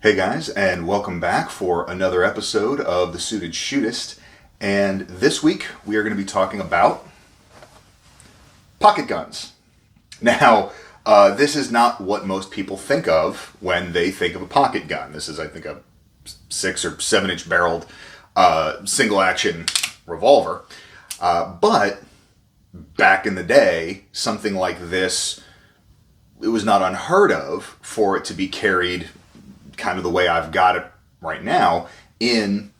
Hey guys, and welcome back for another episode of The Suited Shootist. And this week we are going to be talking about pocket guns. Now, this is not what most people think of when they think of a pocket gun. This is, I think, a 6 or 7 inch barreled single action revolver. But back in the day, something like this, it was not unheard of for it to be carried kind of the way I've got it right now in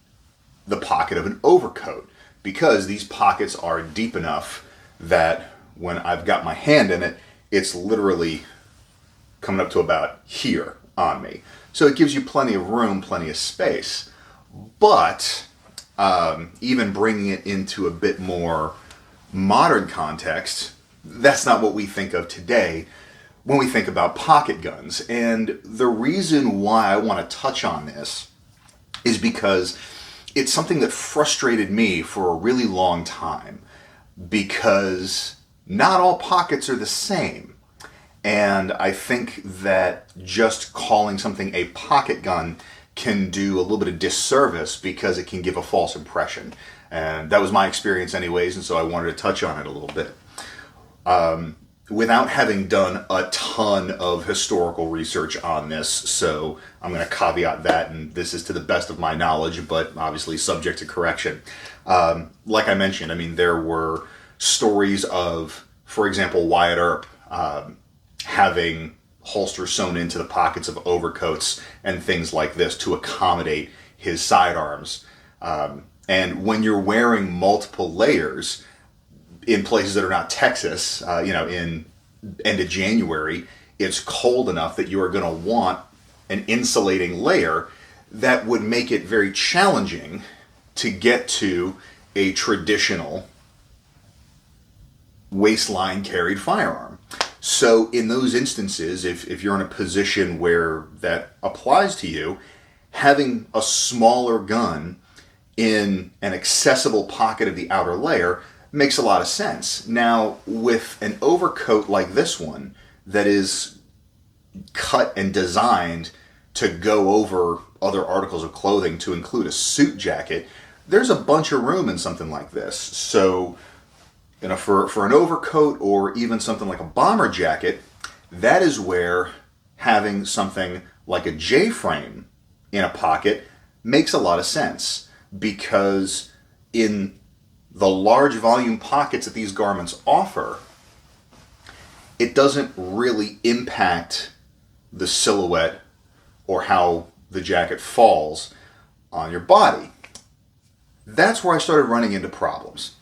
the pocket of an overcoat, because these pockets are deep enough that when I've got my hand in it, it's literally coming up to about here on me. So it gives you plenty of room, plenty of space. But even bringing it into a bit more modern context, that's not what we think of today when we think about pocket guns. And the reason why I want to touch on this is because it's something that frustrated me for a really long time, because not all pockets are the same. And I think that just calling something a pocket gun can do a little bit of disservice because it can give a false impression. And that was my experience anyways, and so I wanted to touch on it a little bit. Without having done a ton of historical research on this, so I'm going to caveat that, and this is to the best of my knowledge, but obviously subject to correction. Like I mentioned, I mean, there were stories of, for example, Wyatt Earp having holsters sewn into the pockets of overcoats and things like this to accommodate his sidearms. And when you're wearing multiple layers in places that are not Texas, in end of January, it's cold enough that you are going to want an insulating layer that would make it very challenging to get to a traditional waistline carried firearm. So in those instances, if you're in a position where that applies to you, having a smaller gun in an accessible pocket of the outer layer makes a lot of sense. Now, with an overcoat like this one that is cut and designed to go over other articles of clothing to include a suit jacket, there's a bunch of room in something like this. So, for an overcoat or even something like a bomber jacket, that is where having something like a J-frame in a pocket makes a lot of sense, because in the large volume pockets that these garments offer, it doesn't really impact the silhouette or how the jacket falls on your body. That's where I started running into problems,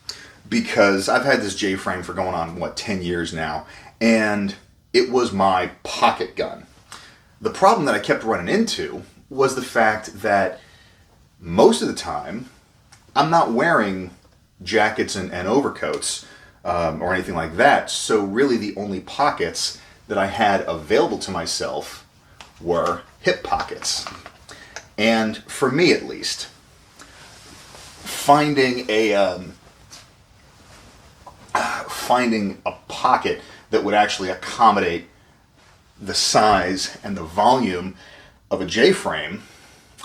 because I've had this J-frame for going on, 10 years now, and it was my pocket gun. The problem that I kept running into was the fact that most of the time, I'm not wearing jackets and overcoats or anything like that. So really the only pockets that I had available to myself were hip pockets. And for me at least, finding a pocket that would actually accommodate the size and the volume of a J-frame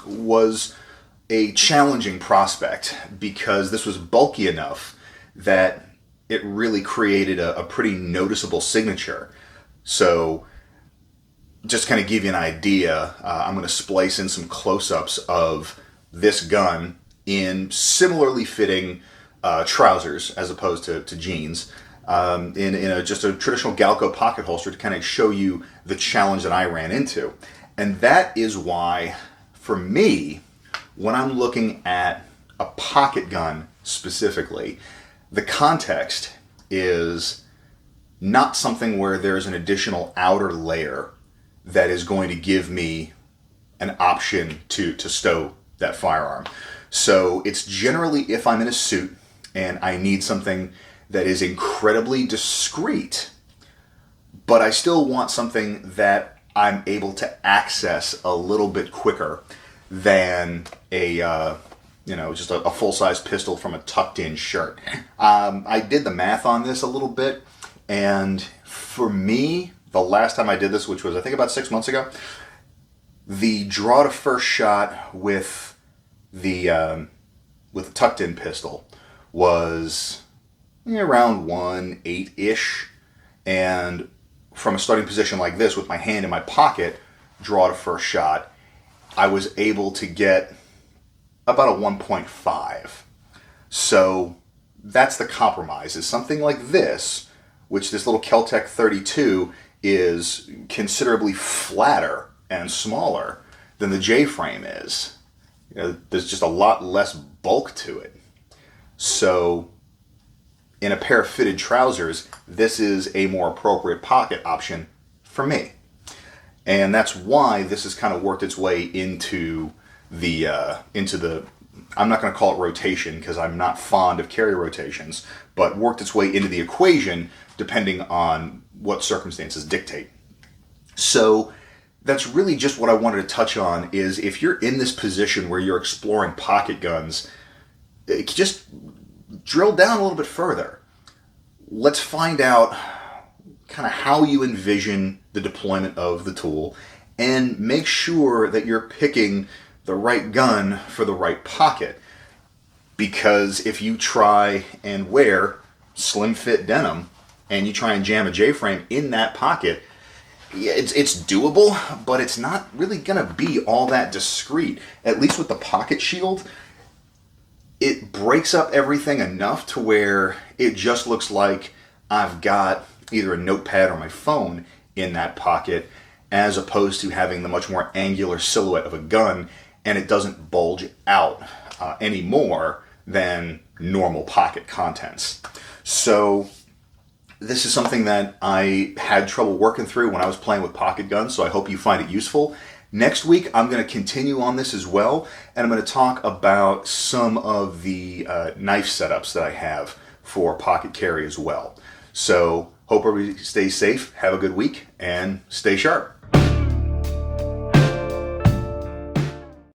was a challenging prospect, because this was bulky enough that it really created a pretty noticeable signature. So just kind of give you an idea, I'm going to splice in some close-ups of this gun in similarly fitting trousers as opposed to jeans, in just a traditional Galco pocket holster to kind of show you the challenge that I ran into. And that is why, for me, when I'm looking at a pocket gun specifically, the context is not something where there's an additional outer layer that is going to give me an option to stow that firearm. So it's generally if I'm in a suit and I need something that is incredibly discreet, but I still want something that I'm able to access a little bit quicker than just a full-size pistol from a tucked-in shirt. I did the math on this a little bit, and for me, the last time I did this, which was I think about 6 months ago, The draw to first shot with the tucked-in pistol was around 1.8-ish, and from a starting position like this, with my hand in my pocket, draw to first shot, I was able to get about a 1.5. So that's the compromise, is something like this, which this little Kel-Tec 32 is considerably flatter and smaller than the J-frame is. You know, there's just a lot less bulk to it. So in a pair of fitted trousers, this is a more appropriate pocket option for me. And that's why this has kind of worked its way into the I'm not going to call it rotation because I'm not fond of carry rotations, but worked its way into the equation depending on what circumstances dictate. So that's really just what I wanted to touch on, is if you're in this position where you're exploring pocket guns, just drill down a little bit further. Let's find out kind of how you envision the deployment of the tool, and make sure that you're picking the right gun for the right pocket. Because if you try and wear slim fit denim and you try and jam a J-frame in that pocket, yeah, it's doable, but it's not really going to be all that discreet. At least with the pocket shield, it breaks up everything enough to where it just looks like I've got either a notepad or my phone in that pocket, as opposed to having the much more angular silhouette of a gun, and it doesn't bulge out any more than normal pocket contents. So this is something that I had trouble working through when I was playing with pocket guns, so I hope you find it useful. Next week, I'm going to continue on this as well, and I'm going to talk about some of the knife setups that I have for pocket carry as well. So hope everybody stays safe, have a good week, and stay sharp.